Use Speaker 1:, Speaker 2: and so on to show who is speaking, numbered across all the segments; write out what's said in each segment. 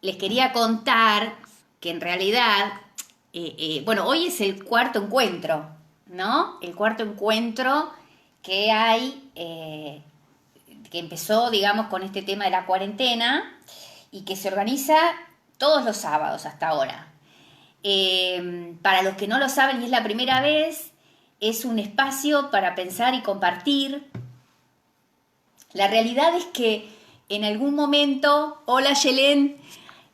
Speaker 1: les quería contar que en realidad, bueno, hoy es el cuarto encuentro, ¿no? El cuarto encuentro que hay, que empezó, digamos, con este tema de la cuarentena y que se organiza todos los sábados hasta ahora. Para los que no lo saben y es la primera vez, es un espacio para pensar y compartir. La realidad es que en algún momento, hola Yelén,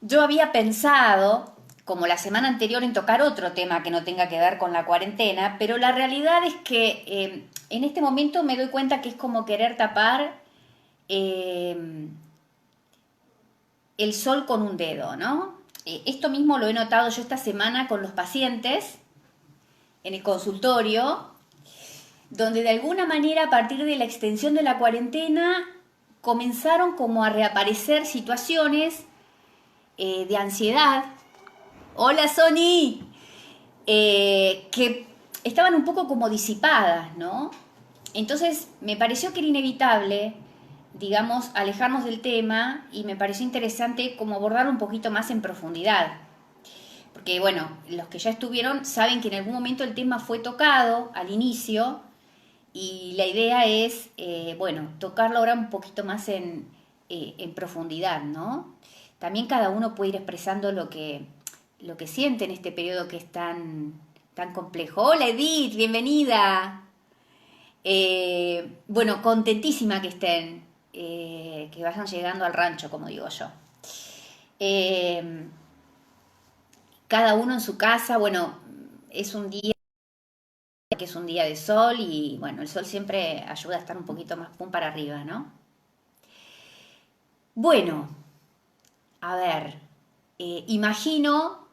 Speaker 1: yo había pensado, como la semana anterior, en tocar otro tema que no tenga que ver con la cuarentena, pero la realidad es que en este momento me doy cuenta que es como querer tapar eh, el sol con un dedo, ¿no? Esto mismo lo he notado yo esta semana con los pacientes en el consultorio, donde de alguna manera a partir de la extensión de la cuarentena comenzaron como a reaparecer situaciones de ansiedad. Hola Sony, que estaban un poco como disipadas, ¿no? Entonces me pareció que era inevitable, digamos, alejarnos del tema y me pareció interesante como abordarlo un poquito más en profundidad. Porque bueno, los que ya estuvieron saben que en algún momento el tema fue tocado al inicio y la idea es, bueno, tocarlo ahora un poquito más en profundidad, ¿no? También cada uno puede ir expresando lo que siente en este periodo que es tan complejo. Hola Edith, bienvenida. Bueno, contentísima que estén, que vayan llegando al rancho, como digo yo. Eh, Cada uno en su casa, bueno, es un día que es un día de sol y bueno, el sol siempre ayuda a estar un poquito más pum para arriba, ¿no? Bueno, a ver, imagino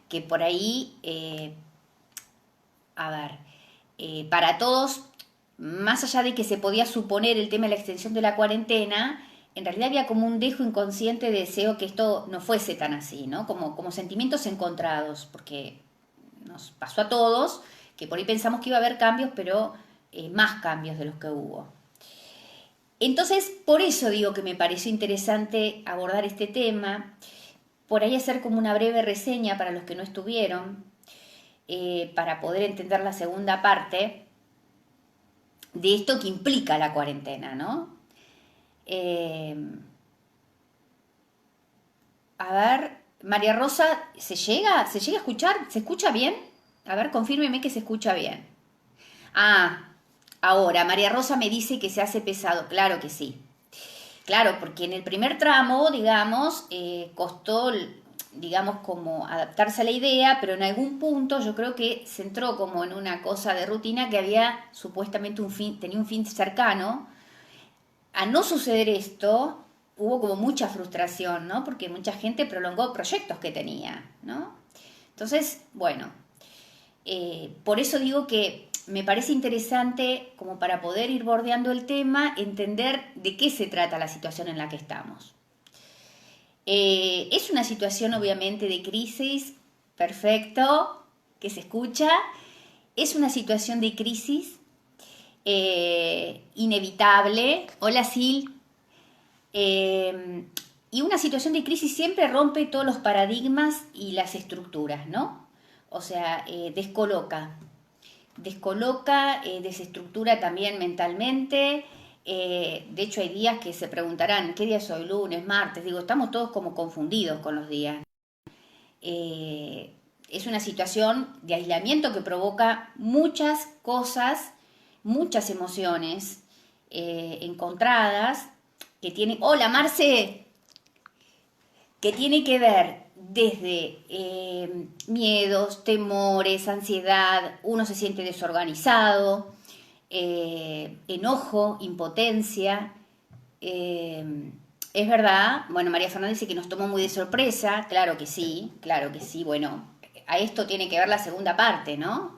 Speaker 1: que por ahí, a ver, para todos, más allá de que se podía suponer el tema de la extensión de la cuarentena, en realidad había como un dejo inconsciente de deseo que esto no fuese tan así, ¿no? Como sentimientos encontrados, porque nos pasó a todos, que por ahí pensamos que iba a haber cambios, pero más cambios de los que hubo. Entonces, por eso digo que me pareció interesante abordar este tema, por ahí hacer como una breve reseña para los que no estuvieron, para poder entender la segunda parte de esto que implica la cuarentena, ¿no? Eh, a ver, María Rosa, ¿Se llega a escuchar? ¿Se escucha bien? A ver, confírmeme que se escucha bien. Ah, ahora, María Rosa me dice que se hace pesado. Claro que sí. Claro, porque en el primer tramo, digamos, costó, digamos, como adaptarse a la idea, pero en algún punto yo creo que se entró como en una cosa de rutina que había supuestamente un fin, tenía un fin cercano. A no suceder esto, hubo como mucha frustración, ¿no? Porque mucha gente prolongó proyectos que tenía, ¿no? Entonces, bueno, por eso digo que me parece interesante, como para poder ir bordeando el tema, entender de qué se trata la situación en la que estamos. Es una situación obviamente de crisis, perfecto, que se escucha. Es una situación de crisis inevitable. Hola Sil. Eh, y una situación de crisis siempre rompe todos los paradigmas y las estructuras, ¿no? O sea, descoloca, desestructura también mentalmente. De hecho, hay días que se preguntarán, ¿qué día es hoy? Lunes, martes. Digo, estamos todos como confundidos con los días. Es una situación de aislamiento que provoca muchas cosas, muchas emociones encontradas, que tienen... Hola, Marce, que tiene que ver desde miedos, temores, ansiedad, uno se siente desorganizado, enojo, impotencia. Es verdad, bueno, María Fernanda dice que nos tomó muy de sorpresa, claro que sí, bueno, a esto tiene que ver la segunda parte, ¿no?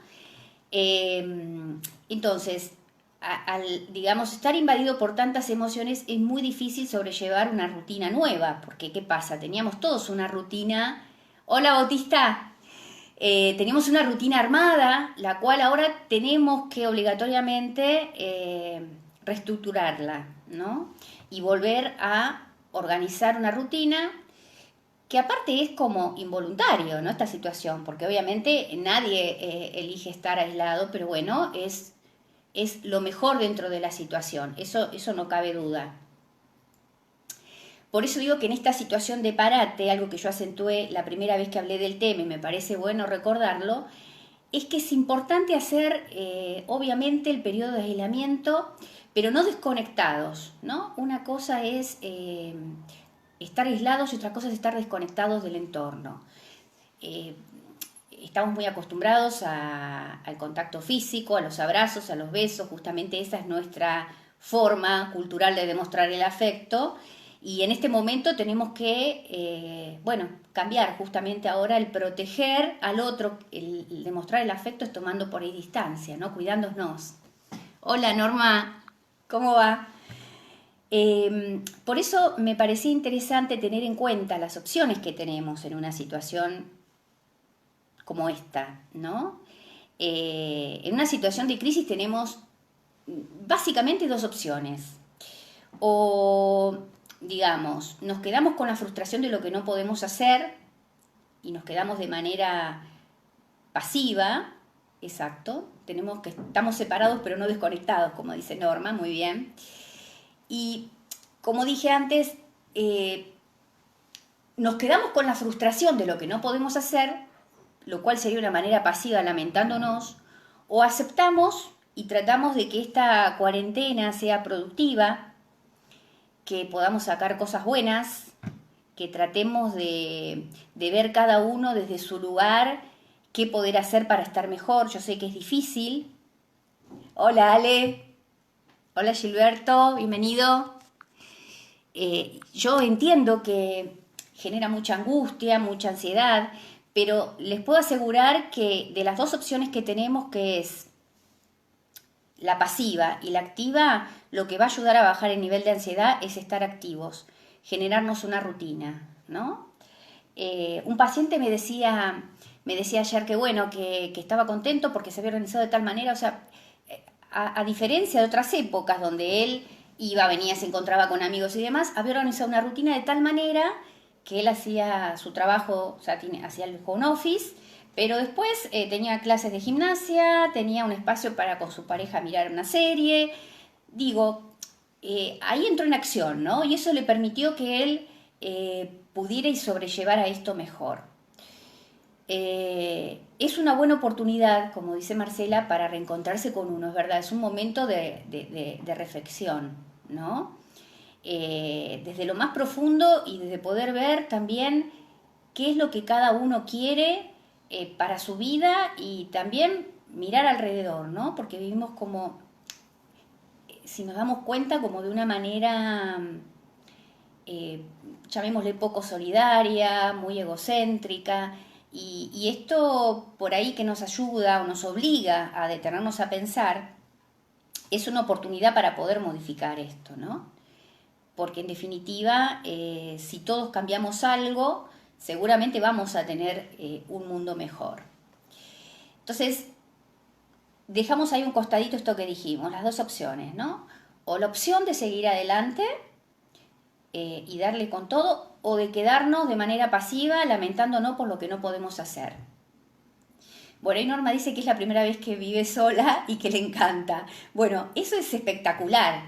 Speaker 1: Entonces, al, digamos, estar invadido por tantas emociones es muy difícil sobrellevar una rutina nueva, porque ¿qué pasa? Teníamos todos una rutina. Hola Bautista, teníamos una rutina armada, la cual ahora tenemos que obligatoriamente reestructurarla, ¿no? Y volver a organizar una rutina. que aparte es como involuntario, ¿no? Esta situación, porque obviamente nadie elige estar aislado, pero bueno, es lo mejor dentro de la situación, eso no cabe duda. Por eso digo que en esta situación de parate, algo que yo acentué la primera vez que hablé del tema y me parece bueno recordarlo, es que es importante hacer, obviamente, el periodo de aislamiento, pero no desconectados, ¿no? Una cosa es estar aislados y otra cosa es estar desconectados del entorno. Eh, Estamos muy acostumbrados al contacto físico, a los abrazos, a los besos, justamente esa es nuestra forma cultural de demostrar el afecto. Y en este momento tenemos que, bueno, cambiar justamente ahora el proteger al otro, el demostrar el afecto es tomando por ahí distancia, ¿no? Cuidándonos. Hola Norma, ¿cómo va? Por eso me parecía interesante tener en cuenta las opciones que tenemos en una situación como esta, ¿no? En una situación de crisis tenemos básicamente dos opciones. O, digamos, nos quedamos con la frustración de lo que no podemos hacer y nos quedamos de manera pasiva, exacto, estamos separados pero no desconectados, como dice Norma, muy bien. Y como dije antes, nos quedamos con la frustración de lo que no podemos hacer, lo cual sería una manera pasiva lamentándonos, o aceptamos y tratamos de que esta cuarentena sea productiva, que podamos sacar cosas buenas, que tratemos de ver cada uno desde su lugar qué poder hacer para estar mejor. Yo sé que es difícil. Hola Ale, hola Gilberto, bienvenido. Yo entiendo que genera mucha angustia, mucha ansiedad, pero les puedo asegurar que de las dos opciones que tenemos, que es la pasiva y la activa, lo que va a ayudar a bajar el nivel de ansiedad es estar activos, generarnos una rutina, ¿no? Un paciente me decía ayer que bueno, que estaba contento porque se había organizado de tal manera, o sea, a diferencia de otras épocas donde él iba, venía, se encontraba con amigos y demás, había organizado una rutina de tal manera que él hacía su trabajo, o sea, hacía el home office, pero después tenía clases de gimnasia, tenía un espacio para con su pareja mirar una serie. Digo, ahí entró en acción, ¿no? Y eso le permitió que él pudiera y sobrellevar a esto mejor. Es una buena oportunidad, como dice Marcela, para reencontrarse con uno, es verdad, es un momento de reflexión, ¿no? Desde lo más profundo y desde poder ver también qué es lo que cada uno quiere para su vida y también mirar alrededor, ¿no? Porque vivimos como, si nos damos cuenta, como de una manera, eh, llamémosle poco solidaria, muy egocéntrica, y esto por ahí que nos ayuda o nos obliga a detenernos a pensar, es una oportunidad para poder modificar esto, ¿no? Porque en definitiva, si todos cambiamos algo, seguramente vamos a tener un mundo mejor. Entonces, dejamos ahí un costadito esto que dijimos, las dos opciones, ¿no? O la opción de seguir adelante y darle con todo, o de quedarnos de manera pasiva lamentándonos por lo que no podemos hacer. Bueno, ahí Norma dice que es la primera vez que vive sola y que le encanta. Bueno, eso es espectacular,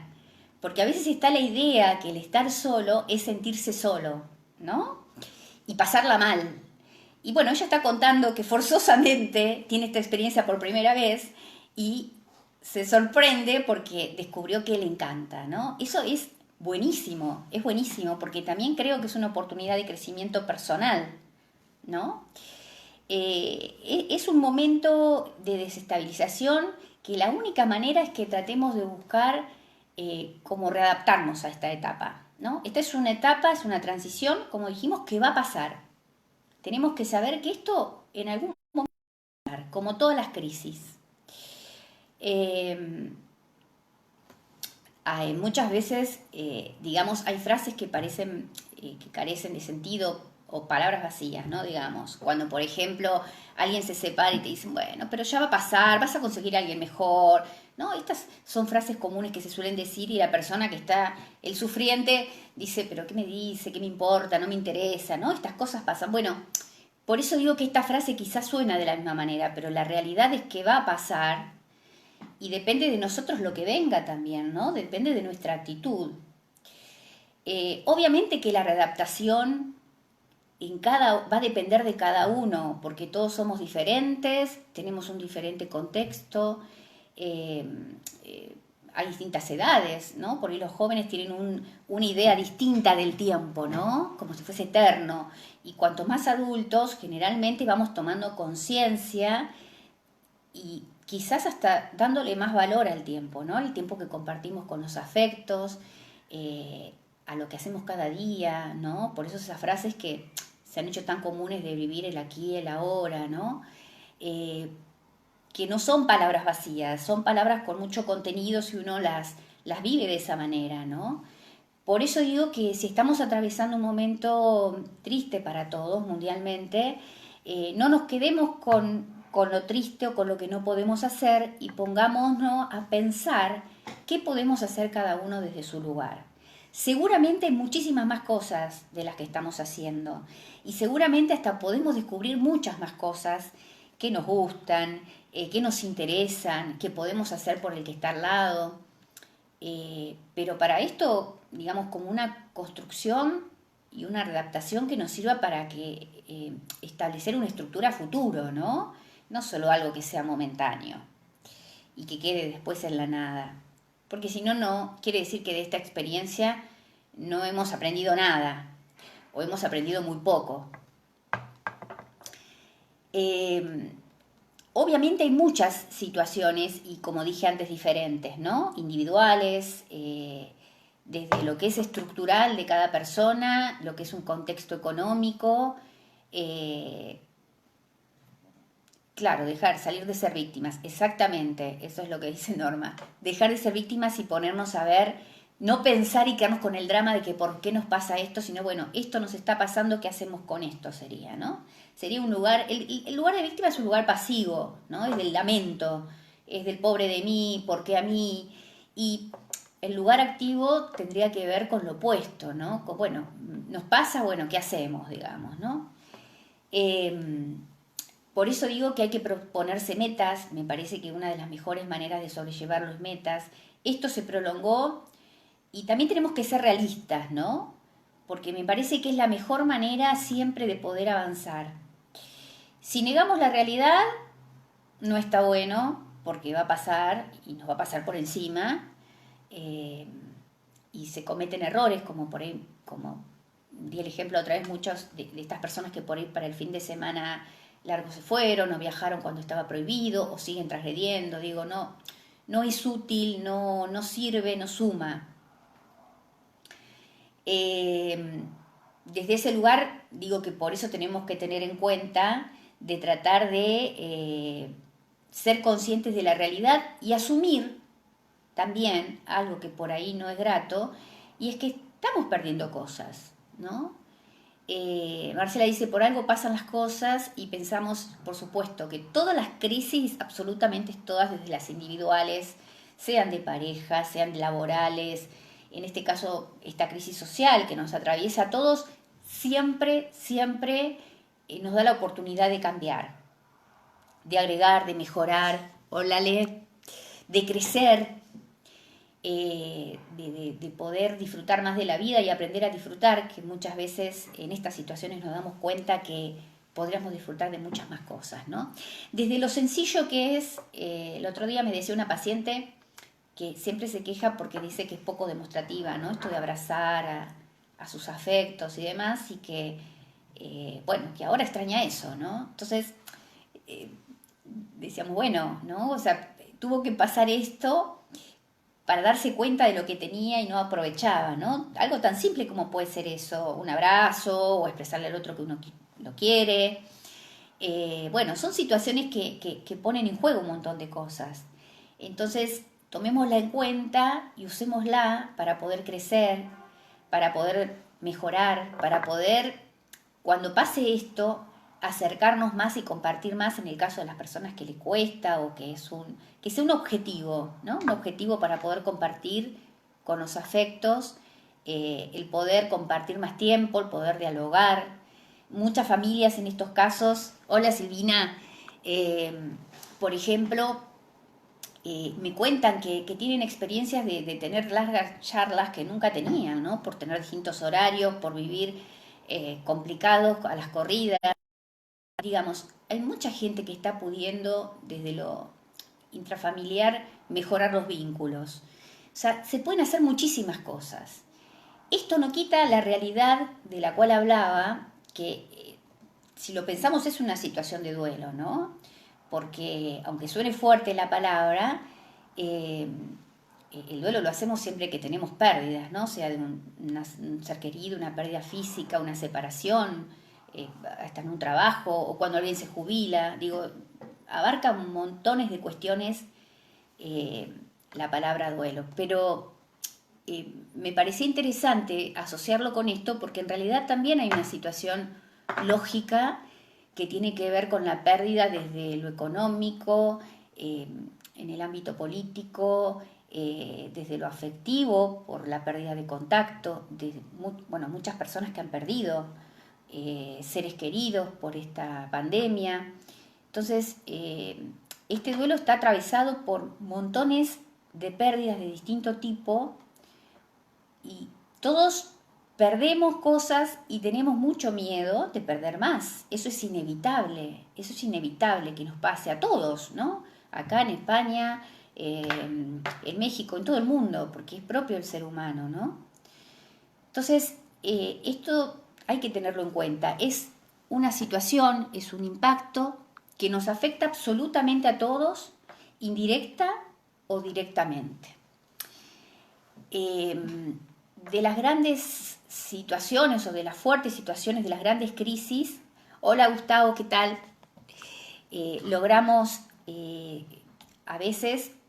Speaker 1: porque a veces está la idea que el estar solo es sentirse solo, ¿no? Y pasarla mal. Y bueno, ella está contando que forzosamente tiene esta experiencia por primera vez y se sorprende porque descubrió que le encanta, ¿no? Eso es buenísimo, porque también creo que es una oportunidad de crecimiento personal, ¿no? Es un momento de desestabilización que la única manera es que tratemos de buscar cómo readaptarnos a esta etapa, ¿no? Esta es una etapa, es una transición, como dijimos, que va a pasar. Tenemos que saber que esto en algún momento va a pasar, como todas las crisis. Muchas veces, digamos, hay frases que parecen que carecen de sentido o palabras vacías, ¿no? Digamos, cuando por ejemplo alguien se separa y te dicen, bueno, pero ya va a pasar, vas a conseguir a alguien mejor, ¿no? Estas son frases comunes que se suelen decir y la persona que está, el sufriente, dice, pero ¿qué me dice? ¿Qué me importa? No me interesa, ¿no? Estas cosas pasan. Bueno, por eso digo que esta frase quizás suena de la misma manera, pero la realidad es que va a pasar y depende de nosotros lo que venga también, ¿no? Depende de nuestra actitud. Obviamente que la readaptación va a depender de cada uno, porque todos somos diferentes, tenemos un diferente contexto, eh, hay distintas edades, ¿no? Porque los jóvenes tienen una idea distinta del tiempo, ¿no? Como si fuese eterno. Y cuanto más adultos, generalmente vamos tomando conciencia y quizás hasta dándole más valor al tiempo, ¿no? El tiempo que compartimos con los afectos, a lo que hacemos cada día, ¿no? Por eso esas frases que se han hecho tan comunes de vivir el aquí y el ahora, ¿no? Que no son palabras vacías, son palabras con mucho contenido si uno las vive de esa manera, ¿no? Por eso digo que si estamos atravesando un momento triste para todos mundialmente, no nos quedemos con lo triste o con lo que no podemos hacer y pongámonos a pensar qué podemos hacer cada uno desde su lugar. Seguramente hay muchísimas más cosas de las que estamos haciendo y seguramente hasta podemos descubrir muchas más cosas que nos gustan, que nos interesan, que podemos hacer por el que está al lado. Pero para esto, digamos, como una construcción y una adaptación que nos sirva para que establecer una estructura a futuro, ¿no? No solo algo que sea momentáneo y que quede después en la nada. Porque si no, no quiere decir que de esta experiencia no hemos aprendido nada o hemos aprendido muy poco. Obviamente hay muchas situaciones y como dije antes diferentes, ¿no? Individuales, desde lo que es estructural de cada persona, lo que es un contexto económico, claro, salir de ser víctimas, exactamente, eso es lo que dice Norma, dejar de ser víctimas y ponernos a ver, no pensar y quedarnos con el drama de que por qué nos pasa esto, sino bueno, esto nos está pasando, ¿qué hacemos con esto? Sería, ¿no? Sería un lugar, el lugar de víctima es un lugar pasivo, ¿no? Es del lamento, es del pobre de mí, ¿por qué a mí? Y el lugar activo tendría que ver con lo opuesto, ¿no? Bueno, nos pasa, bueno, ¿qué hacemos, digamos, ¿no? Por eso digo que hay que proponerse metas, me parece que una de las mejores maneras de sobrellevar los metas, esto se prolongó y también tenemos que ser realistas, ¿no? Porque me parece que es la mejor manera siempre de poder avanzar. Si negamos la realidad, no está bueno, porque va a pasar y nos va a pasar por encima, y se cometen errores, como por ahí, como di el ejemplo otra vez, muchos de estas personas que por ahí para el fin de semana largo se fueron o viajaron cuando estaba prohibido o siguen transgrediendo, digo, no, no es útil, no, no sirve, no suma. Desde ese lugar digo que por eso tenemos que tener en cuenta de tratar de ser conscientes de la realidad y asumir también algo que por ahí no es grato, y es que estamos perdiendo cosas, ¿no? Marcela dice, por algo pasan las cosas y pensamos, por supuesto, que todas las crisis, absolutamente todas, desde las individuales, sean de pareja, sean laborales, en este caso esta crisis social que nos atraviesa a todos, siempre, siempre nos da la oportunidad de cambiar, de agregar, de mejorar, de crecer, de poder disfrutar más de la vida y aprender a disfrutar, que muchas veces en estas situaciones nos damos cuenta que podríamos disfrutar de muchas más cosas, ¿no? Desde lo sencillo que es, el otro día me decía una paciente que siempre se queja porque dice que es poco demostrativa, ¿no? Esto de abrazar a sus afectos y demás, y que, bueno, que ahora extraña eso, ¿no? Entonces, decíamos, bueno, ¿no? O sea, tuvo que pasar esto para darse cuenta de lo que tenía y no aprovechaba, ¿no? Algo tan simple como puede ser eso, un abrazo o expresarle al otro que uno lo quiere. Bueno, son situaciones que ponen en juego un montón de cosas. Entonces, tomémosla en cuenta y usémosla para poder crecer, para poder mejorar, para poder cuando pase esto, acercarnos más y compartir más en el caso de las personas que le cuesta o que sea un objetivo, ¿no? Un objetivo para poder compartir con los afectos, el poder compartir más tiempo, el poder dialogar. Muchas familias en estos casos, hola Silvina, eh, por ejemplo, me cuentan que tienen experiencias de tener largas charlas que nunca tenían, ¿no? Por tener distintos horarios, por vivir complicados a las corridas. Digamos, hay mucha gente que está pudiendo desde lo intrafamiliar mejorar los vínculos. O sea, se pueden hacer muchísimas cosas. Esto no quita la realidad de la cual hablaba, que si lo pensamos es una situación de duelo, ¿no? Porque aunque suene fuerte la palabra, eh, el duelo lo hacemos siempre que tenemos pérdidas, ¿no? Sea de un ser querido, una pérdida física, una separación, hasta en un trabajo, o cuando alguien se jubila. Digo, abarca montones de cuestiones la palabra duelo. Pero me parecía interesante asociarlo con esto porque en realidad también hay una situación lógica que tiene que ver con la pérdida desde lo económico, en el ámbito político, desde lo afectivo, por la pérdida de contacto, bueno, muchas personas que han perdido seres queridos por esta pandemia. Entonces, este duelo está atravesado por montones de pérdidas de distinto tipo y todos perdemos cosas y tenemos mucho miedo de perder más. Eso es inevitable que nos pase a todos, ¿no? Acá en España, en México, en todo el mundo, porque es propio del ser humano, ¿no? Entonces, esto hay que tenerlo en cuenta. Es una situación, es un impacto que nos afecta absolutamente a todos, indirecta o directamente. De las grandes situaciones o de las fuertes situaciones, de las grandes crisis, hola Gustavo, ¿qué tal? Logramos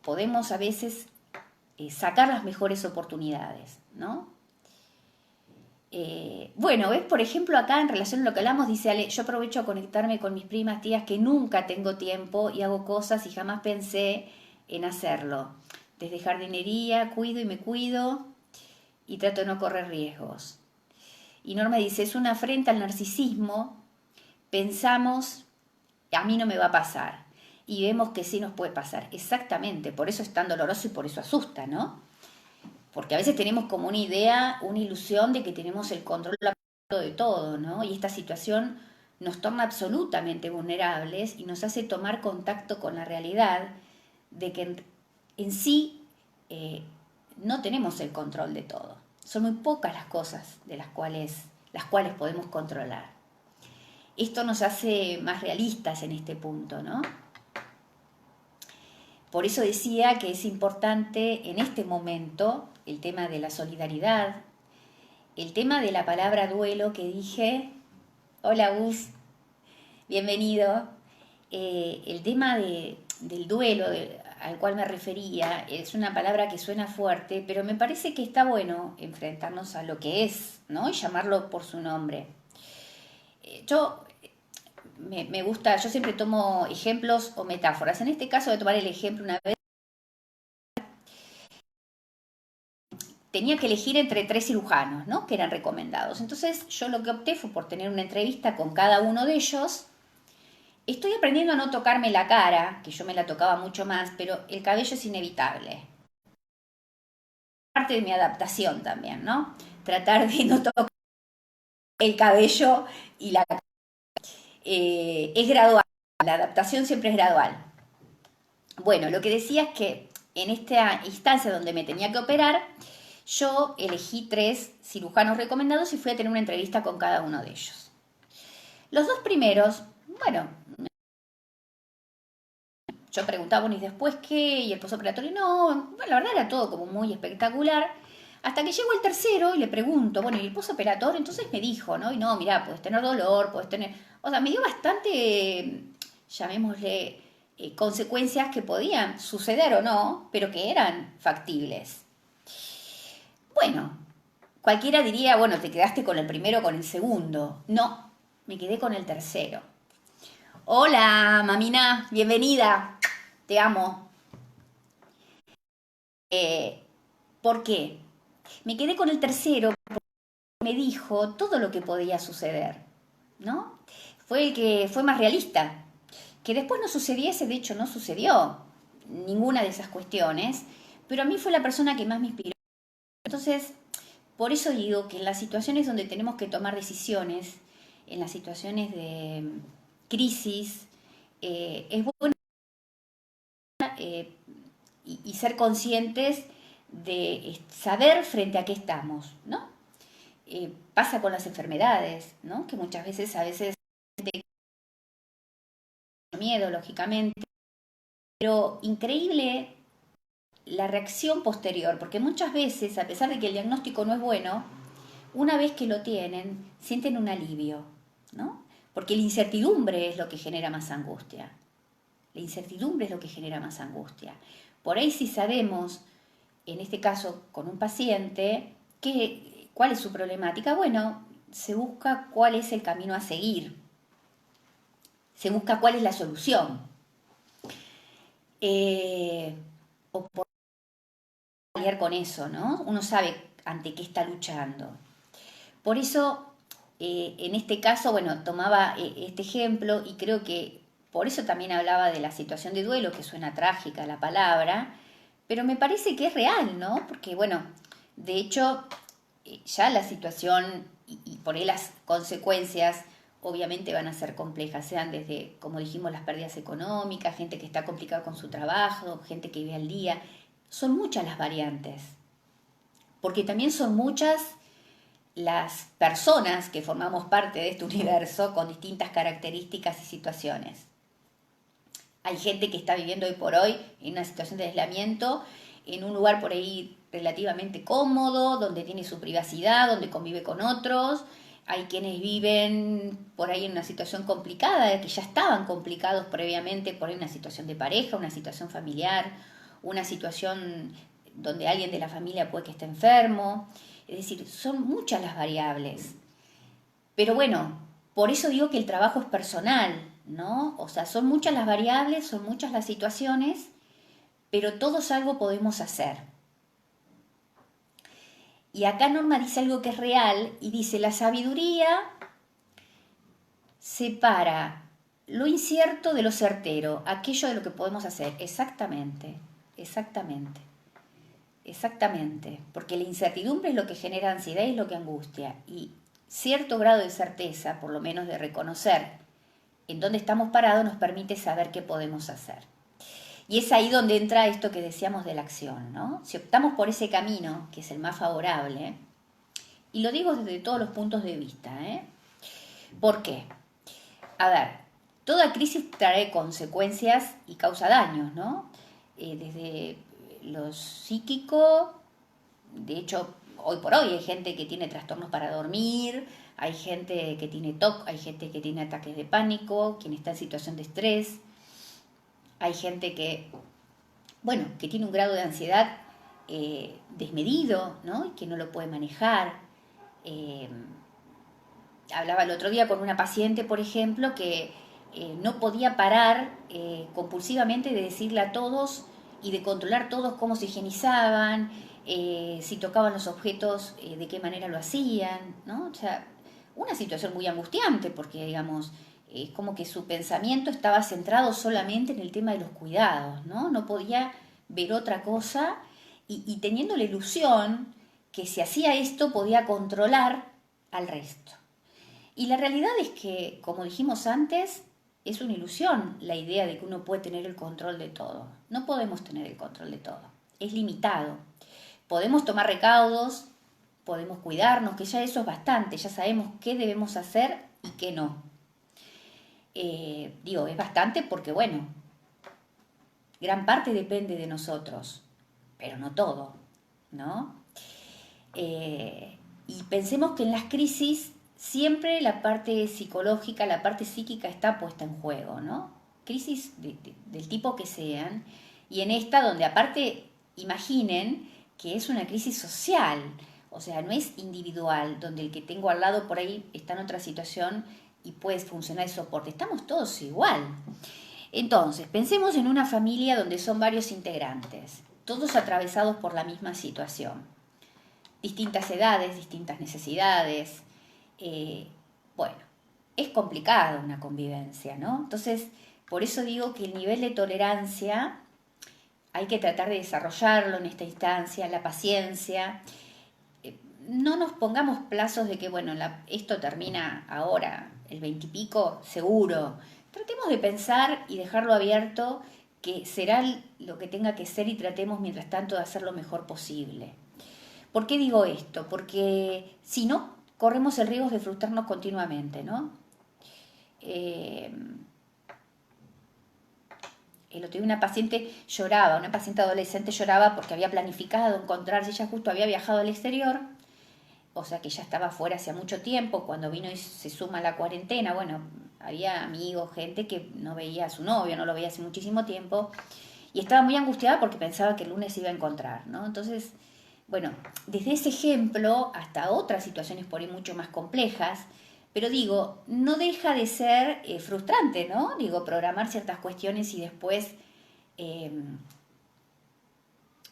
Speaker 1: podemos a veces sacar las mejores oportunidades, ¿no? Bueno, ves, por ejemplo, acá en relación a lo que hablamos, dice Ale, yo aprovecho a conectarme con mis primas, tías, que nunca tengo tiempo y hago cosas y jamás pensé en hacerlo. Desde jardinería, cuido y me cuido y trato de no correr riesgos. Y Norma dice, es una afrenta al narcisismo, pensamos, a mí no me va a pasar. Y vemos que sí nos puede pasar. Exactamente, por eso es tan doloroso y por eso asusta, ¿no? Porque a veces tenemos como una idea, una ilusión de que tenemos el control de todo, ¿no? Y esta situación nos torna absolutamente vulnerables y nos hace tomar contacto con la realidad de que en sí no tenemos el control de todo. Son muy pocas las cosas de las cuales podemos controlar. Esto nos hace más realistas en este punto, ¿no? Por eso decía que es importante en este momento el tema de la solidaridad, el tema de la palabra duelo que dije. Hola Gus, bienvenido. El tema del duelo al cual me refería es una palabra que suena fuerte, pero me parece que está bueno enfrentarnos a lo que es, ¿no? Y llamarlo por su nombre. Yo me gusta, yo siempre tomo ejemplos o metáforas. En este caso voy a tomar el ejemplo una vez. Tenía que elegir entre 3 cirujanos, ¿no? Que eran recomendados. Entonces yo lo que opté fue por tener una entrevista con cada uno de ellos. Estoy aprendiendo a no tocarme la cara, que yo me la tocaba mucho más, pero el cabello es inevitable. Parte de mi adaptación también, ¿no? Tratar de no tocar el cabello y la cara. Es gradual, la adaptación siempre es gradual. Bueno, lo que decía es que en esta instancia donde me tenía que operar, yo elegí 3 cirujanos recomendados y fui a tener una entrevista con cada uno de ellos. Los 2 primeros, bueno, yo preguntaba, bueno, ¿y después qué? ¿Y el postoperatorio? No, bueno, la verdad era todo como muy espectacular. Hasta que llegó el tercero y le pregunto, bueno, ¿y el postoperatorio? Entonces me dijo, ¿no? Y no, mirá, puedes tener dolor, puedes tener... O sea, me dio bastante, llamémosle, consecuencias que podían suceder o no, pero que eran factibles. Bueno, cualquiera diría, bueno, te quedaste con el primero o con el segundo. No, me quedé con el tercero. Hola, mamina, bienvenida. Te amo. ¿Por qué? Me quedé con el tercero porque me dijo todo lo que podía suceder, ¿no? Fue el que fue más realista. Que después no sucediese, de hecho no sucedió ninguna de esas cuestiones, pero a mí fue la persona que más me inspiró. Entonces, por eso digo que en las situaciones donde tenemos que tomar decisiones, en las situaciones de crisis, es bueno y ser conscientes de saber frente a qué estamos, ¿no? Pasa con las enfermedades, ¿no? Que muchas veces, a veces, miedo, lógicamente, pero increíble la reacción posterior, porque muchas veces, a pesar de que el diagnóstico no es bueno, una vez que lo tienen, sienten un alivio, ¿no? Porque la incertidumbre es lo que genera más angustia. La incertidumbre es lo que genera más angustia. Por ahí si sabemos, en este caso con un paciente, cuál es su problemática, bueno, se busca cuál es el camino a seguir, se busca cuál es la solución. O por lidiar con eso, ¿no? Uno sabe ante qué está luchando. Por eso, en este caso, bueno, tomaba este ejemplo y creo que por eso también hablaba de la situación de duelo, que suena trágica la palabra, pero me parece que es real, ¿no? Porque, bueno, de hecho, ya la situación y por ahí las consecuencias obviamente van a ser complejas, sean desde, como dijimos, las pérdidas económicas, gente que está complicada con su trabajo, gente que vive al día. Son muchas las variantes, porque también son muchas las personas que formamos parte de este universo con distintas características y situaciones. Hay gente que está viviendo hoy por hoy en una situación de aislamiento, en un lugar por ahí relativamente cómodo, donde tiene su privacidad, donde convive con otros. Hay quienes viven por ahí en una situación complicada, que ya estaban complicados previamente, por ahí una situación de pareja, una situación familiar, una situación donde alguien de la familia puede que esté enfermo. Es decir, son muchas las variables. Pero bueno, por eso digo que el trabajo es personal, ¿no? O sea, son muchas las variables, son muchas las situaciones, pero todos algo podemos hacer. Y acá Norma dice algo que es real y dice, la sabiduría separa lo incierto de lo certero, aquello de lo que podemos hacer. Exactamente, exactamente, exactamente. Porque la incertidumbre es lo que genera ansiedad y es lo que angustia. Y cierto grado de certeza, por lo menos de reconocer en dónde estamos parados, nos permite saber qué podemos hacer. Y es ahí donde entra esto que decíamos de la acción, ¿no? Si optamos por ese camino, que es el más favorable, y lo digo desde todos los puntos de vista, ¿eh? ¿Por qué? A ver, toda crisis trae consecuencias y causa daños, ¿no? Desde lo psíquico, de hecho, hoy por hoy hay gente que tiene trastornos para dormir, hay gente que tiene TOC, hay gente que tiene ataques de pánico, quien está en situación de estrés, hay gente que, bueno, que tiene un grado de ansiedad desmedido, ¿no? Y que no lo puede manejar. Eh, Hablaba el otro día con una paciente, por ejemplo, que no podía parar compulsivamente de decirle a todos y de controlar todos cómo se higienizaban, si tocaban los objetos, de qué manera lo hacían, ¿no? O sea, una situación muy angustiante porque, digamos, es como que su pensamiento estaba centrado solamente en el tema de los cuidados, ¿no? No podía ver otra cosa y teniendo la ilusión que si hacía esto podía controlar al resto. Y la realidad es que, como dijimos antes, es una ilusión la idea de que uno puede tener el control de todo. No podemos tener el control de todo. Es limitado. Podemos tomar recaudos, podemos cuidarnos, que ya eso es bastante, ya sabemos qué debemos hacer y qué no. Digo, es bastante porque, bueno, gran parte depende de nosotros, pero no todo, ¿no? Y pensemos que en las crisis siempre la parte psicológica, la parte psíquica está puesta en juego, ¿no? Crisis del tipo que sean, y en esta donde aparte imaginen que es una crisis social, o sea, no es individual, donde el que tengo al lado por ahí está en otra situación y puede funcionar el soporte. Estamos todos igual. Entonces, pensemos en una familia donde son varios integrantes, todos atravesados por la misma situación. Distintas edades, distintas necesidades. Bueno, es complicada una convivencia, ¿no? Entonces, por eso digo que el nivel de tolerancia hay que tratar de desarrollarlo en esta instancia, la paciencia. No nos pongamos plazos de que, bueno, esto termina ahora, el 20 y pico, seguro. Tratemos de pensar y dejarlo abierto, que será lo que tenga que ser, y tratemos mientras tanto de hacer lo mejor posible. ¿Por qué digo esto? Porque si no, corremos el riesgo de frustrarnos continuamente, ¿no? El otro día una paciente lloraba, una paciente adolescente lloraba porque había planificado encontrarse, ella justo había viajado al exterior, o sea que ya estaba fuera hacía mucho tiempo, cuando vino y se suma la cuarentena, bueno, había amigos, gente que no veía a su novio, no lo veía hace muchísimo tiempo, y estaba muy angustiada porque pensaba que el lunes se iba a encontrar, ¿no? Entonces, bueno, desde ese ejemplo hasta otras situaciones por ahí mucho más complejas, pero digo, no deja de ser frustrante, ¿no? Digo, programar ciertas cuestiones y después eh,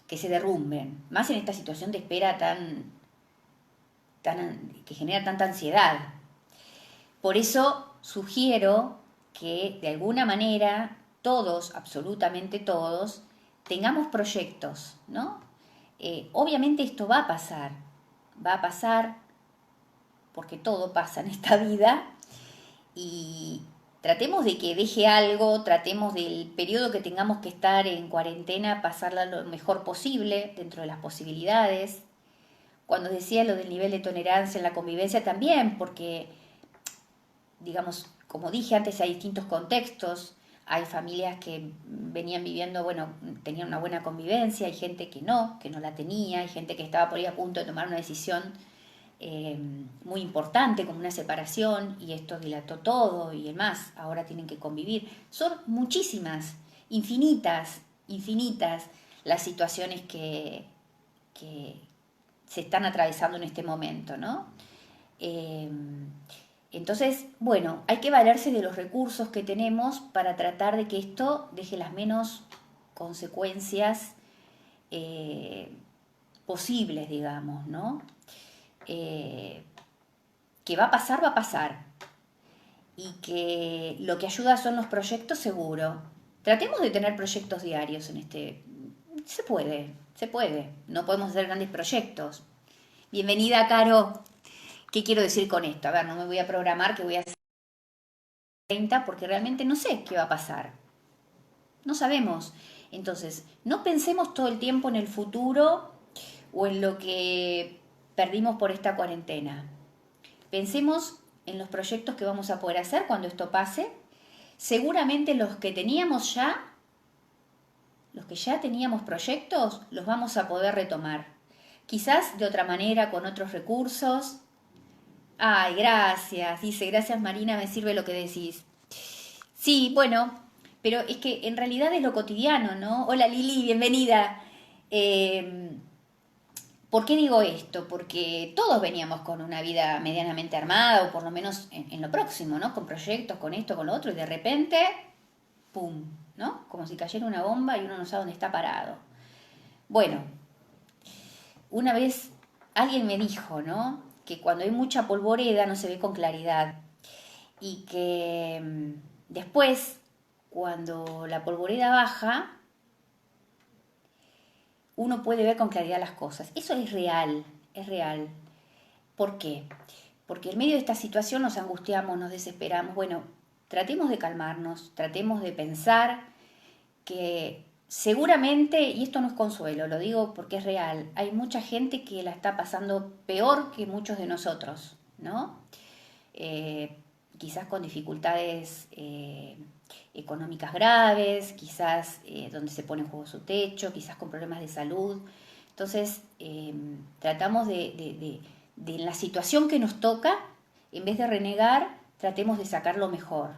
Speaker 1: que se derrumben, más en esta situación de espera que genera tanta ansiedad. Por eso sugiero que de alguna manera todos, absolutamente todos, tengamos proyectos, ¿no? Obviamente esto va a pasar porque todo pasa en esta vida, y tratemos de que deje algo, tratemos del periodo que tengamos que estar en cuarentena, pasarla lo mejor posible dentro de las posibilidades. Cuando decía lo del nivel de tolerancia en la convivencia también, porque, digamos, como dije antes, hay distintos contextos, hay familias que venían viviendo, bueno, tenían una buena convivencia, hay gente que no la tenía, hay gente que estaba por ahí a punto de tomar una decisión muy importante como una separación, y esto dilató todo y demás, ahora tienen que convivir. Son muchísimas, infinitas las situaciones que se están atravesando en este momento, ¿no? Entonces, bueno, hay que valerse de los recursos que tenemos para tratar de que esto deje las menos consecuencias posibles, digamos, ¿no? Que va a pasar, y que lo que ayuda son los proyectos, seguro. Tratemos de tener proyectos diarios en este... se puede, no podemos hacer grandes proyectos. Bienvenida, Caro. ¿Qué quiero decir con esto? A ver, no me voy a programar que voy a hacer 30 porque realmente no sé qué va a pasar. No sabemos. Entonces, no pensemos todo el tiempo en el futuro o en lo que perdimos por esta cuarentena. Pensemos en los proyectos que vamos a poder hacer cuando esto pase. Seguramente los que ya teníamos proyectos, los vamos a poder retomar. Quizás de otra manera, con otros recursos. Ay, gracias. Dice, gracias Marina, me sirve lo que decís. Sí, bueno, pero es que en realidad es lo cotidiano, ¿no? Hola Lili, bienvenida. Eh, ¿Por qué digo esto? Porque todos veníamos con una vida medianamente armada, o por lo menos en lo próximo, ¿no? Con proyectos, con esto, con lo otro, y de repente, ¡pum!, ¿no? Como si cayera una bomba y uno no sabe dónde está parado. Bueno, una vez alguien me dijo, ¿no? Que cuando hay mucha polvoreda no se ve con claridad, y que después, cuando la polvoreda baja, uno puede ver con claridad las cosas. Eso es real, es real. ¿Por qué? Porque en medio de esta situación nos angustiamos, nos desesperamos. Bueno, tratemos de calmarnos, tratemos de pensar que seguramente, y esto no es consuelo, lo digo porque es real, hay mucha gente que la está pasando peor que muchos de nosotros, ¿no? Quizás con dificultades económicas graves, quizás donde se pone en juego su techo, quizás con problemas de salud. Entonces, tratamos de en la situación que nos toca, en vez de renegar, tratemos de sacar lo mejor.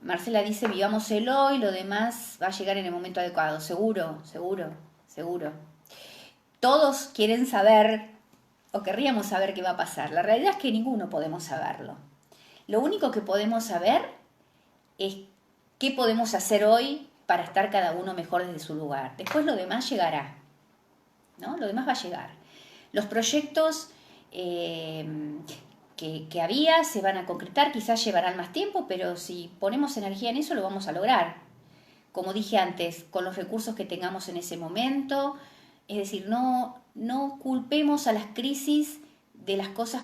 Speaker 1: Marcela dice, vivamos el hoy, lo demás va a llegar en el momento adecuado. Seguro, seguro, seguro. Todos quieren saber, o querríamos saber qué va a pasar. La realidad es que ninguno podemos saberlo. Lo único que podemos saber es qué podemos hacer hoy para estar cada uno mejor desde su lugar. Después lo demás llegará, ¿no? Lo demás va a llegar. Los proyectos que había se van a concretar, quizás llevarán más tiempo, pero si ponemos energía en eso lo vamos a lograr. Como dije antes, con los recursos que tengamos en ese momento, es decir, no culpemos a las crisis de las cosas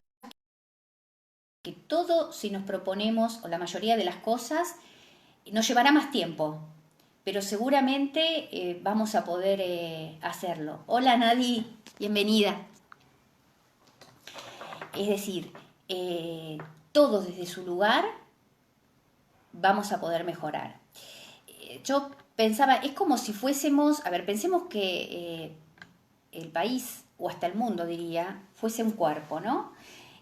Speaker 1: que todo, si nos proponemos, o la mayoría de las cosas, nos llevará más tiempo, pero seguramente vamos a poder hacerlo. Hola Nadi, bienvenida. Es decir, todos desde su lugar vamos a poder mejorar. Yo pensaba, es como si fuésemos, a ver, pensemos que el país, o hasta el mundo diría, fuese un cuerpo, ¿no?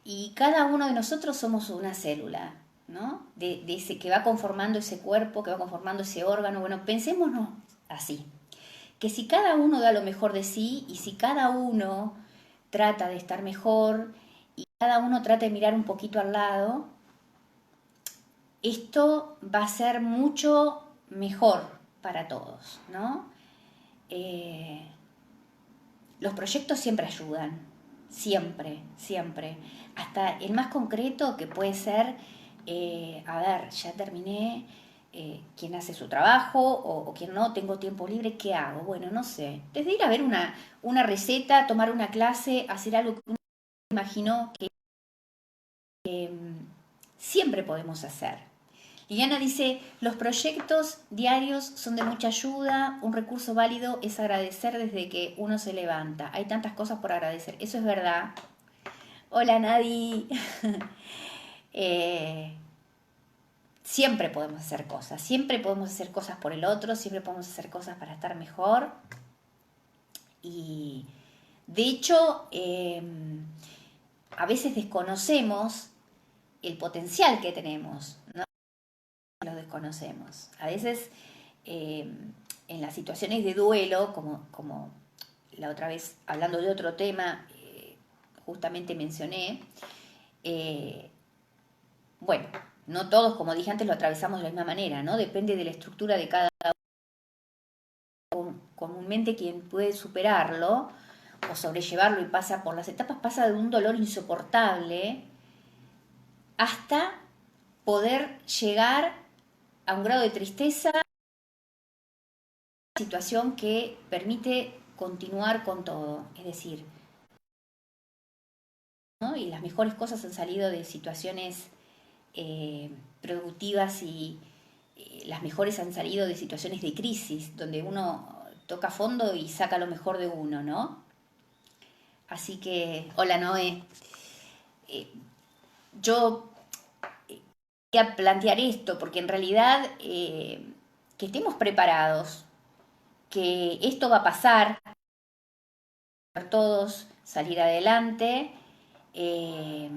Speaker 1: Y cada uno de nosotros somos una célula, ¿no? De ese que va conformando ese cuerpo, que va conformando ese órgano. Bueno, pensémonos así, que si cada uno da lo mejor de sí y si cada uno trata de estar mejor y cada uno trata de mirar un poquito al lado, esto va a ser mucho mejor para todos, ¿no? Los proyectos siempre ayudan, siempre, siempre. Hasta el más concreto que puede ser, a ver, ya terminé, quien hace su trabajo o quien no, tengo tiempo libre, ¿qué hago? Bueno, no sé. Desde ir a ver una receta, tomar una clase, hacer algo que uno imaginó que siempre podemos hacer. Liliana dice, los proyectos diarios son de mucha ayuda, un recurso válido es agradecer desde que uno se levanta. Hay tantas cosas por agradecer, eso es verdad. Hola Nadi. Siempre podemos hacer cosas por el otro, siempre podemos hacer cosas para estar mejor. Y de hecho, a veces desconocemos el potencial que tenemos, ¿no? Lo desconocemos. A veces en las situaciones de duelo, como la otra vez hablando de otro tema, justamente mencioné, bueno, no todos, como dije antes, lo atravesamos de la misma manera, ¿no? Depende de la estructura de cada uno. Comúnmente quien puede superarlo o sobrellevarlo y pasa por las etapas, pasa de un dolor insoportable hasta poder llegar a un grado de tristeza, situación que permite continuar con todo, es decir, ¿no? Y las mejores cosas han salido de situaciones productivas y las mejores han salido de situaciones de crisis, donde uno toca fondo y saca lo mejor de uno, ¿no? Así que, hola Noé, yo quería plantear esto porque en realidad que estemos preparados, que esto va a pasar, todos salir adelante, eh,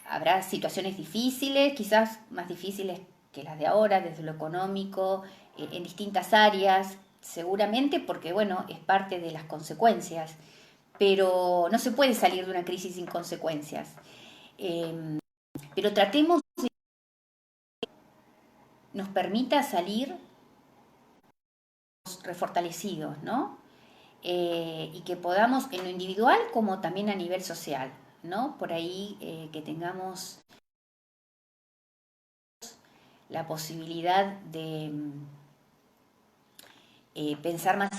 Speaker 1: habrá situaciones difíciles, quizás más difíciles que las de ahora, desde lo económico, en distintas áreas, seguramente porque, bueno, es parte de las consecuencias, pero no se puede salir de una crisis sin consecuencias. Pero tratemos de que nos permita salir refortalecidos, ¿no? Y que podamos en lo individual como también a nivel social, ¿no? Por ahí que tengamos la posibilidad de pensar más,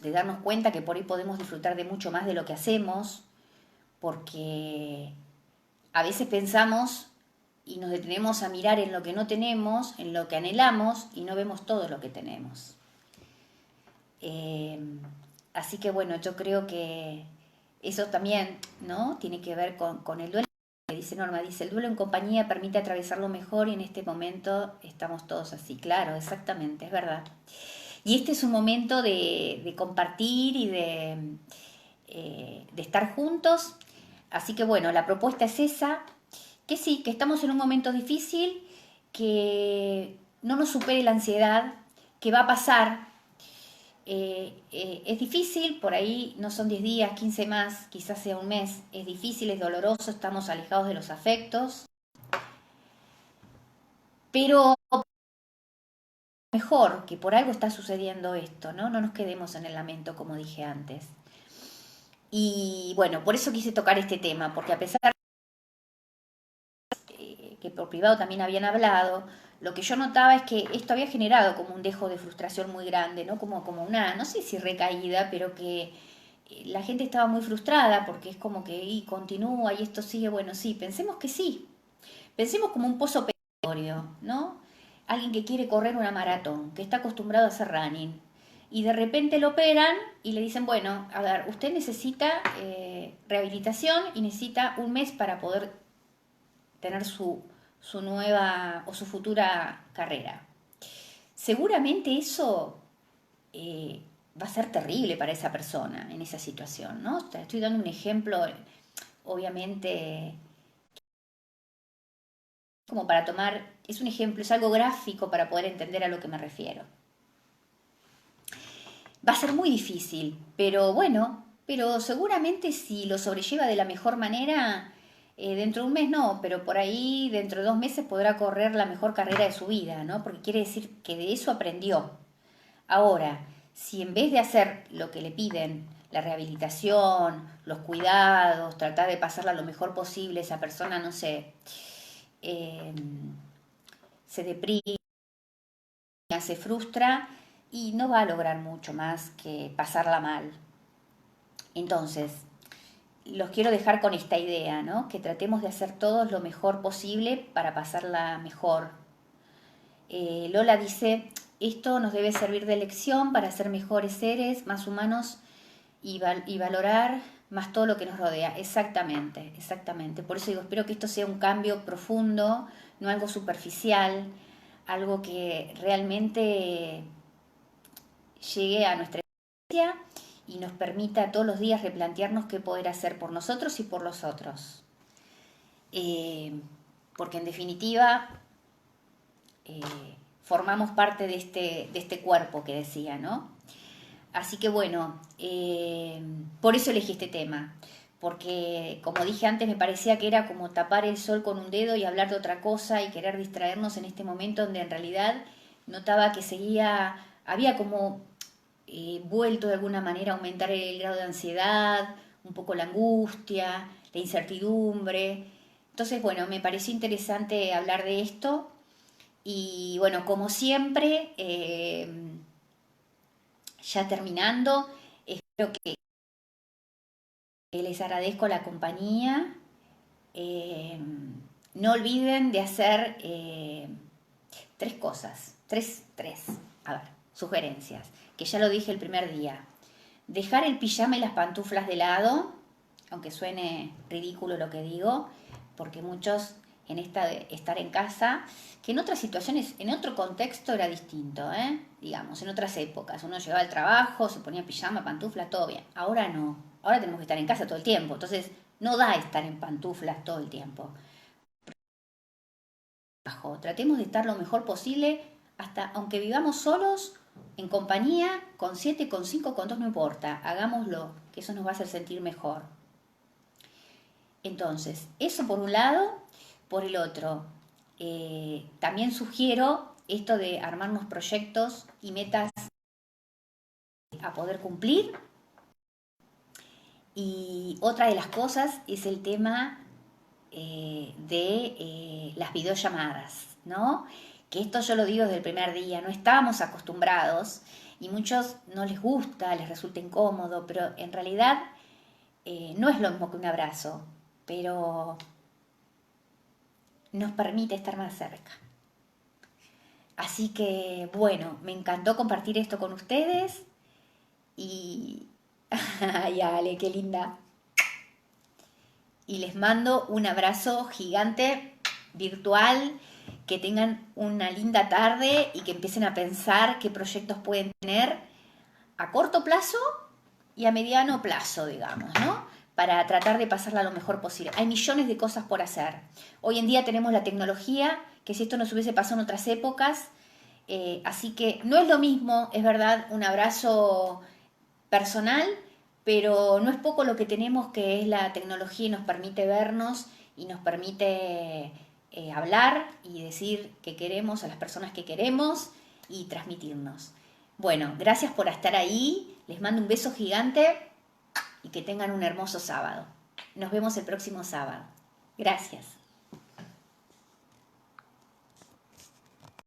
Speaker 1: de darnos cuenta que por ahí podemos disfrutar de mucho más de lo que hacemos, porque a veces pensamos y nos detenemos a mirar en lo que no tenemos, en lo que anhelamos y no vemos todo lo que tenemos. Así que bueno, yo creo que eso también, ¿no? Tiene que ver con el duelo. Dice Norma, dice, el duelo en compañía permite atravesarlo mejor y en este momento estamos todos así. Claro, exactamente, es verdad. Y este es un momento de compartir y de estar juntos. Así que bueno, la propuesta es esa, que sí, que estamos en un momento difícil, que no nos supere la ansiedad, que va a pasar, Es difícil, por ahí no son 10 días, 15 más, quizás sea un mes, es difícil, es doloroso, estamos alejados de los afectos, pero mejor que por algo está sucediendo esto, ¿no? No nos quedemos en el lamento, como dije antes. Y bueno, por eso quise tocar este tema, porque a pesar que por privado también habían hablado, lo que yo notaba es que esto había generado como un dejo de frustración muy grande, ¿no? Como una, no sé si recaída, pero que la gente estaba muy frustrada porque es como que y continúa y esto sigue, bueno, sí, pensemos que sí, pensemos como un pozo petróleo, ¿no? Alguien que quiere correr una maratón, que está acostumbrado a hacer running, y de repente lo operan y le dicen, bueno, a ver, usted necesita rehabilitación y necesita un mes para poder tener su nueva o su futura carrera. Seguramente eso va a ser terrible para esa persona en esa situación, ¿no? Estoy dando un ejemplo, obviamente, como para tomar, es un ejemplo, es algo gráfico para poder entender a lo que me refiero. Va a ser muy difícil, pero bueno, pero seguramente si lo sobrelleva de la mejor manera, dentro de un mes no, pero por ahí dentro de 2 meses podrá correr la mejor carrera de su vida, ¿no? Porque quiere decir que de eso aprendió. Ahora, si en vez de hacer lo que le piden, la rehabilitación, los cuidados, tratar de pasarla lo mejor posible, esa persona, no sé, eh, se deprime, se frustra y no va a lograr mucho más que pasarla mal. Entonces, los quiero dejar con esta idea, ¿no? Que tratemos de hacer todos lo mejor posible para pasarla mejor. Lola dice, esto nos debe servir de lección para ser mejores seres, más humanos y valorar más todo lo que nos rodea. Exactamente, exactamente. Por eso digo, espero que esto sea un cambio profundo, no algo superficial, algo que realmente llegue a nuestra esencia y nos permita todos los días replantearnos qué poder hacer por nosotros y por los otros. Eh, Porque en definitiva eh, formamos parte de este cuerpo que decía, ¿no? Así que bueno, por eso elegí este tema, porque como dije antes me parecía que era como tapar el sol con un dedo y hablar de otra cosa y querer distraernos en este momento donde en realidad notaba que seguía, había como vuelto de alguna manera a aumentar el grado de ansiedad, un poco la angustia, la incertidumbre. Entonces, bueno, me pareció interesante hablar de esto y bueno, como siempre, ya terminando, espero que les agradezco la compañía. Eh, no olviden de hacer 3 cosas, a ver, sugerencias, que ya lo dije el primer día. Dejar el pijama y las pantuflas de lado, aunque suene ridículo lo que digo, porque muchos en esta de estar en casa, que en otras situaciones, en otro contexto era distinto, digamos, en otras épocas. Uno llegaba al trabajo, se ponía pijama, pantuflas, todo bien. Ahora no, ahora tenemos que estar en casa todo el tiempo, entonces no da estar en pantuflas todo el tiempo. Tratemos de estar lo mejor posible, hasta aunque vivamos solos, en compañía, con 7, con 5, con 2, no importa, hagámoslo, que eso nos va a hacer sentir mejor. Entonces, eso por un lado. Por el otro, también sugiero esto de armarnos proyectos y metas a poder cumplir. Y otra de las cosas es el tema de las videollamadas, ¿no? Que esto yo lo digo desde el primer día, no estábamos acostumbrados y muchos no les gusta, les resulta incómodo, pero en realidad no es lo mismo que un abrazo, pero nos permite estar más cerca. Así que bueno, me encantó compartir esto con ustedes y... ¡Ay, Ale, qué linda! Y les mando un abrazo gigante, virtual, que tengan una linda tarde y que empiecen a pensar qué proyectos pueden tener a corto plazo y a mediano plazo, digamos, ¿no? Para tratar de pasarla lo mejor posible. Hay millones de cosas por hacer. Hoy en día tenemos la tecnología, que si esto nos hubiese pasado en otras épocas, Así que no es lo mismo, es verdad, un abrazo personal, pero no es poco lo que tenemos, que es la tecnología y nos permite vernos y nos permite hablar y decir que queremos a las personas que queremos y transmitirnos. Bueno, gracias por estar ahí, les mando un beso gigante y que tengan un hermoso sábado. Nos vemos el próximo sábado. Gracias.